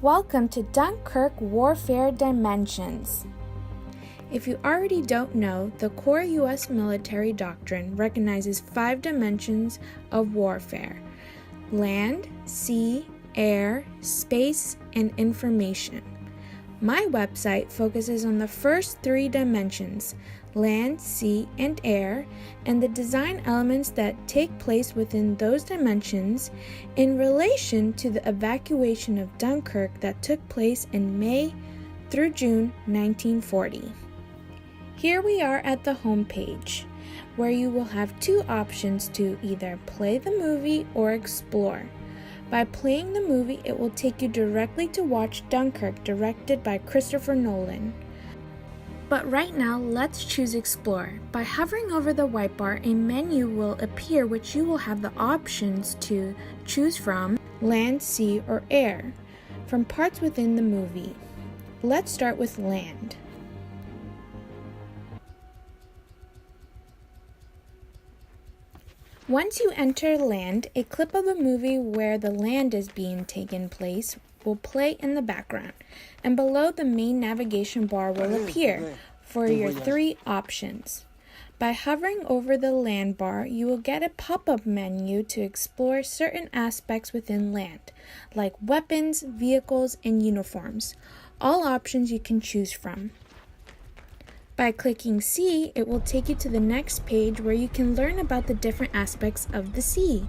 Welcome to Dunkirk Warfare Dimensions. If you already don't know, the core U.S. military doctrine recognizes 5 dimensions of warfare: land, sea, air, space, and information. My website focuses on the first 3 dimensions: land, sea, and air, and the design elements that take place within those dimensions in relation to the evacuation of Dunkirk that took place in May through June 1940. Here we are at the home page, where you will have 2 options to either play the movie or explore. By playing the movie, it will take you directly to watch Dunkirk, directed by Christopher Nolan. But right now, let's choose Explore. By hovering over the white bar, a menu will appear which you will have the options to choose from: land, sea, or air, from parts within the movie. Let's start with land. Once you enter land, a clip of the movie where the land is being taken place will play in the background, and below the main navigation bar will appear for your 3 options. By hovering over the land bar, you will get a pop-up menu to explore certain aspects within land, like weapons, vehicles, and uniforms, all options you can choose from. By clicking Sea, it will take you to the next page where you can learn about the different aspects of the sea.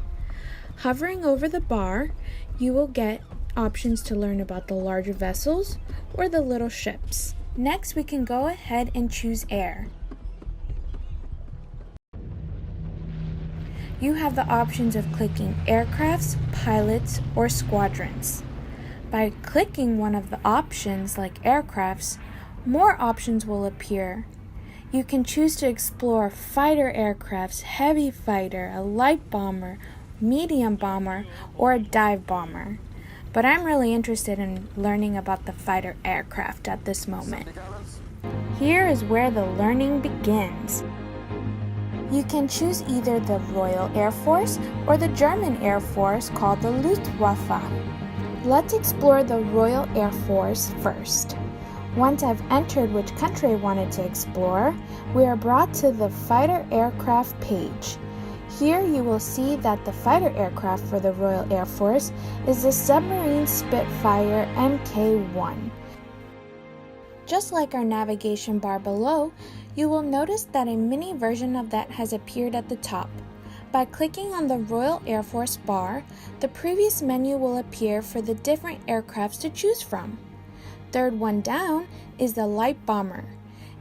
Hovering over the bar, you will get options to learn about the larger vessels or the little ships. Next, we can go ahead and choose air. You have the options of clicking aircrafts, pilots, or squadrons. By clicking one of the options like aircrafts, more options will appear. You can choose to explore fighter aircrafts, heavy fighter, a light bomber, medium bomber, or a dive bomber. But I'm really interested in learning about the fighter aircraft at this moment. Here is where the learning begins. You can choose either the Royal Air Force or the German Air Force called the Luftwaffe. Let's explore the Royal Air Force first. Once I've entered which country I wanted to explore, we are brought to the fighter aircraft page. Here you will see that the fighter aircraft for the Royal Air Force is the submarine Spitfire Mk1. Just like our navigation bar below, you will notice that a mini version of that has appeared at the top. By clicking on the Royal Air Force bar, the previous menu will appear for the different aircrafts to choose from. Third one down is the light bomber.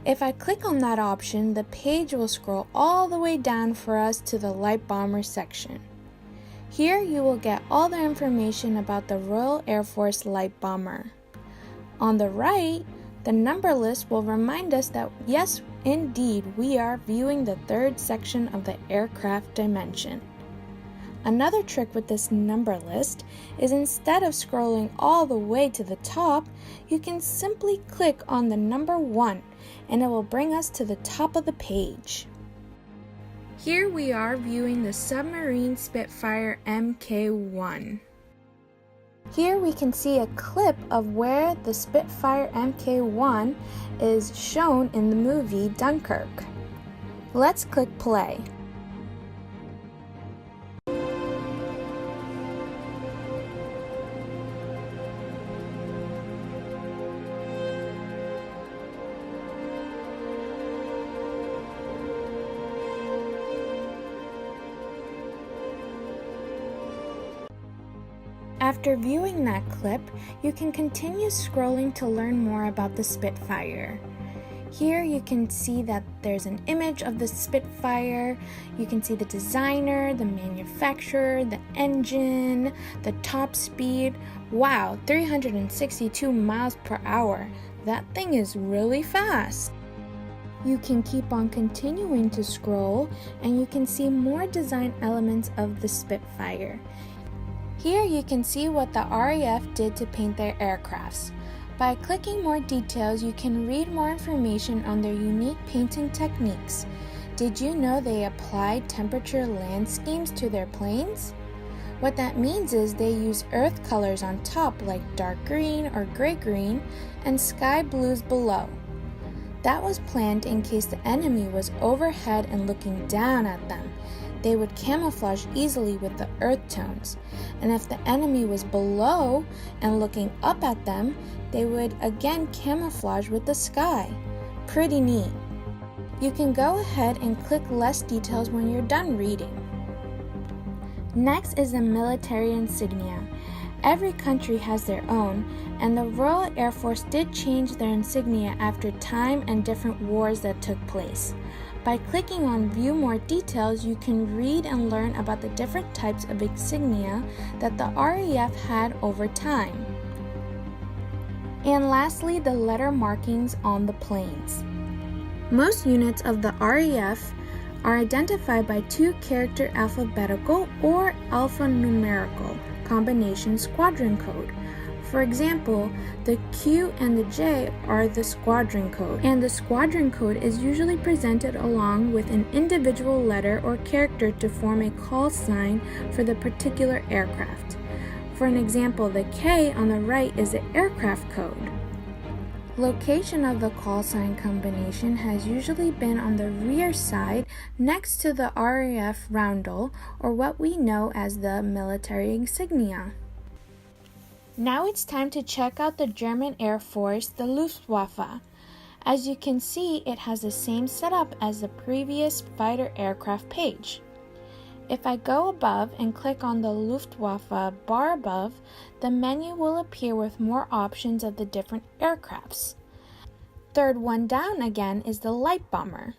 If I click on that option, the page will scroll all the way down for us to the light bomber section. Here you will get all the information about the Royal Air Force light bomber. On the right, the number list will remind us that yes, indeed, we are viewing the 3rd section of the aircraft dimension. Another trick with this number list is instead of scrolling all the way to the top, you can simply click on the number 1 and it will bring us to the top of the page. Here we are viewing the submarine Spitfire Mk1. Here we can see a clip of where the Spitfire Mk1 is shown in the movie Dunkirk. Let's click play. After viewing that clip, you can continue scrolling to learn more about the Spitfire. Here you can see that there's an image of the Spitfire, you can see the designer, the manufacturer, the engine, the top speed. Wow, 362 miles per hour. That thing is really fast. You can keep on continuing to scroll and you can see more design elements of the Spitfire. Here you can see what the RAF did to paint their aircrafts. By clicking more details, you can read more information on their unique painting techniques. Did you know they applied temperature land schemes to their planes? What that means is they use earth colors on top like dark green or gray green and sky blues below. That was planned in case the enemy was overhead and looking down at them. They would camouflage easily with the earth tones. And if the enemy was below and looking up at them, they would again camouflage with the sky. Pretty neat. You can go ahead and click less details when you're done reading. Next is the military insignia. Every country has their own, and the Royal Air Force did change their insignia after time and different wars that took place. By clicking on View More Details, you can read and learn about the different types of insignia that the RAF had over time. And lastly, the letter markings on the planes. Most units of the RAF are identified by two-character alphabetical or alphanumerical combination squadron code. For example, the Q and the J are the squadron code, and the squadron code is usually presented along with an individual letter or character to form a call sign for the particular aircraft. For an example, the K on the right is the aircraft code. Location of the call sign combination has usually been on the rear side next to the RAF roundel, or what we know as the military insignia. Now it's time to check out the German Air Force, the Luftwaffe. As you can see, it has the same setup as the previous fighter aircraft page. If I go above and click on the Luftwaffe bar above, the menu will appear with more options of the different aircrafts. Third one down again is the light bomber.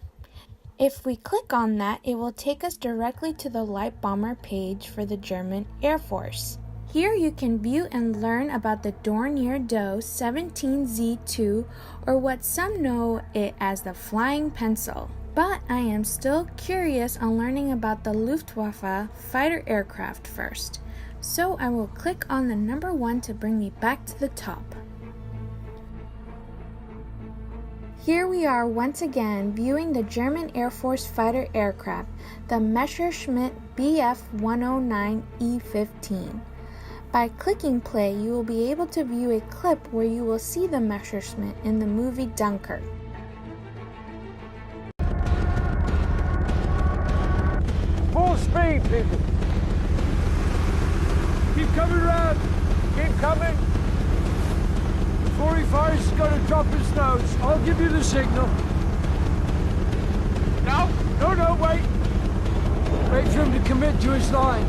If we click on that, it will take us directly to the light bomber page for the German Air Force. Here you can view and learn about the Dornier Do 17Z2, or what some know it as the flying pencil. But I am still curious on learning about the Luftwaffe fighter aircraft first, so I will click on the number 1 to bring me back to the top. Here we are once again viewing the German Air Force fighter aircraft, the Messerschmitt Bf 109E15. By clicking play, you will be able to view a clip where you will see the Messerschmitt in the movie Dunkirk. Full speed, people. Keep coming round. Keep coming. 45's got to drop his nose. I'll give you the signal. No, wait. Wait for him to commit to his line.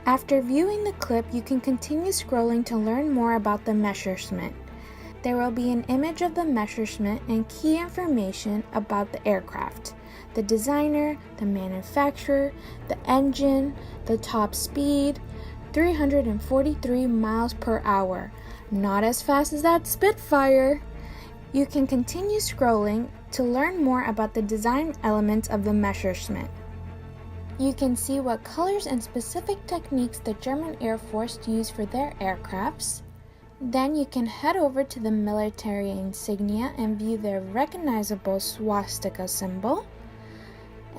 After viewing the clip, you can continue scrolling to learn more about the Messerschmitt. There will be an image of the Messerschmitt and key information about the aircraft, the designer, the manufacturer, the engine, the top speed, 343 miles per hour. Not as fast as that Spitfire. You can continue scrolling to learn more about the design elements of the Messerschmitt. You can see what colors and specific techniques the German Air Force used for their aircrafts. Then you can head over to the military insignia and view their recognizable swastika symbol.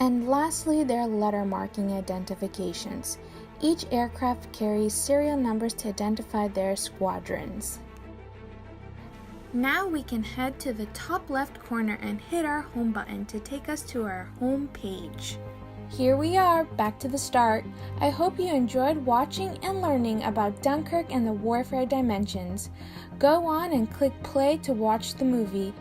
And lastly, their letter marking identifications. Each aircraft carries serial numbers to identify their squadrons. Now we can head to the top left corner and hit our home button to take us to our home page. Here we are, back to the start. I hope you enjoyed watching and learning about Dunkirk and the warfare dimensions. Go on and click play to watch the movie.